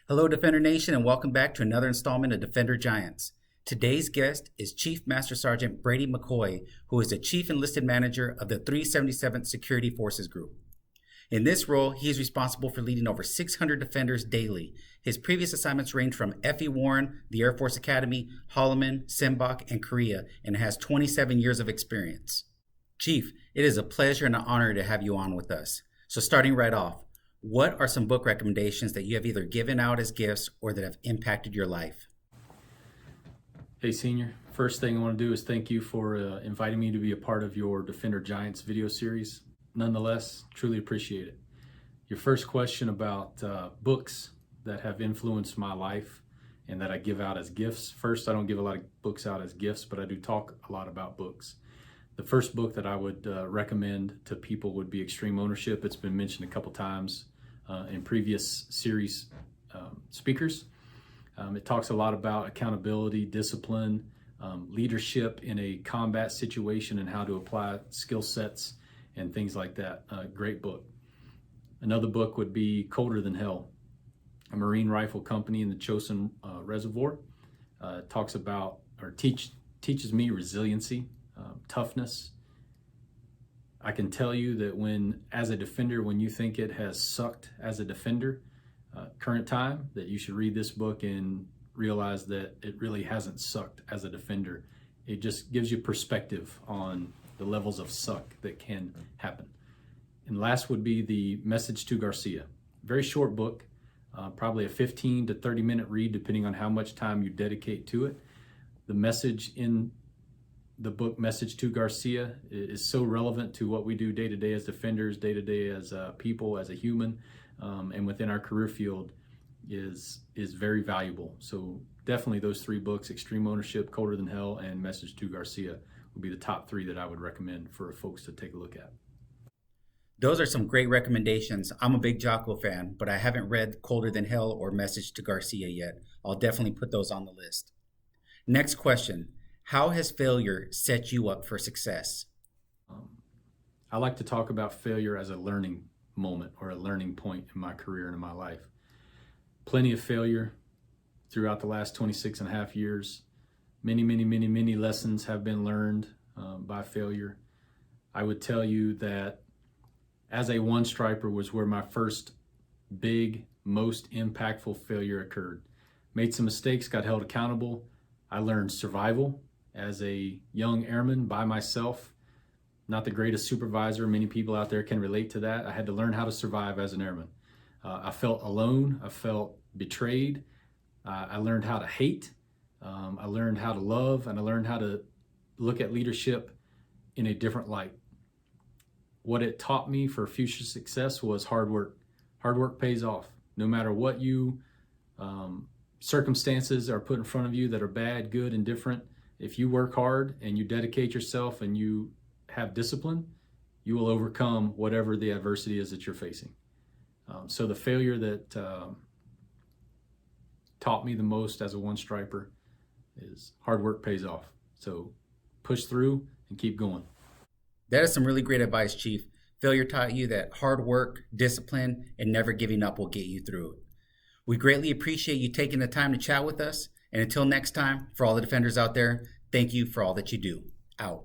Hello, Defender Nation, and welcome back to another installment of Defender Giants. Today's guest is Chief Master Sergeant Brady McCoy, who is the Chief Enlisted Manager of the 377th Security Forces Group. In this role, he is responsible for leading over 600 defenders daily. His previous assignments range from F.E. Warren, the Air Force Academy, Holloman, Simbach, and Korea, and has 27 years of experience. Chief, it is a pleasure and an honor to have you on with us. So starting right off, what are some book recommendations that you have either given out as gifts or that have impacted your life? Hey, Senior. First thing I want to do is thank you for inviting me to be a part of your Defender Giants video series. Nonetheless, truly appreciate it. Your first question about books that have influenced my life and that I give out as gifts. First, I don't give a lot of books out as gifts, but I do talk a lot about books. The first book that I would recommend to people would be Extreme Ownership. It's been mentioned a couple times in previous series speakers. It talks a lot about accountability, discipline, leadership in a combat situation and how to apply skill sets and things like that. Great book. Another book would be Colder Than Hell, a Marine Rifle Company in the Chosin Reservoir. Talks about or teaches me resiliency, toughness. I can tell you that as a defender, when you think it has sucked as a defender, current time, that you should read this book and realize that it really hasn't sucked as a defender. It just gives you perspective on the levels of suck that can happen. And last would be the CMSgt Garcia. Very short book, probably a 15 to 30 minute read, depending on how much time you dedicate to it. The message in the book CMSgt Garcia is so relevant to what we do day to day as defenders, day to day as people, as a human, and within our career field is very valuable. So definitely those three books, Extreme Ownership, Colder Than Hell, and CMSgt Garcia would be the top three that I would recommend for folks to take a look at. Those are some great recommendations. I'm a big Jocko fan, but I haven't read Colder Than Hell or CMSgt Garcia yet. I'll definitely put those on the list. Next question. How has failure set you up for success? I like to talk about failure as a learning moment or a learning point in my career and in my life. Plenty of failure throughout the last 26 and a half years. Many lessons have been learned by failure. I would tell you that as a one striper was where my first big, most impactful failure occurred. Made some mistakes, got held accountable. I learned survival as a young airman by myself. Not the greatest supervisor. Many people out there can relate to that. I had to learn how to survive as an airman. I felt alone. I felt betrayed. I learned how to hate. I learned how to love, and I learned how to look at leadership in a different light. What it taught me for future success was hard work. Hard work pays off. No matter what circumstances are put in front of you that are bad, good, and different, if you work hard and you dedicate yourself and you have discipline, you will overcome whatever the adversity is that you're facing. So the failure that taught me the most as a one striper is hard work pays off. So push through and keep going. That is some really great advice, Chief. Failure taught you that hard work, discipline, and never giving up will get you through it. We greatly appreciate you taking the time to chat with us. And until next time, for all the defenders out there, thank you for all that you do. Out.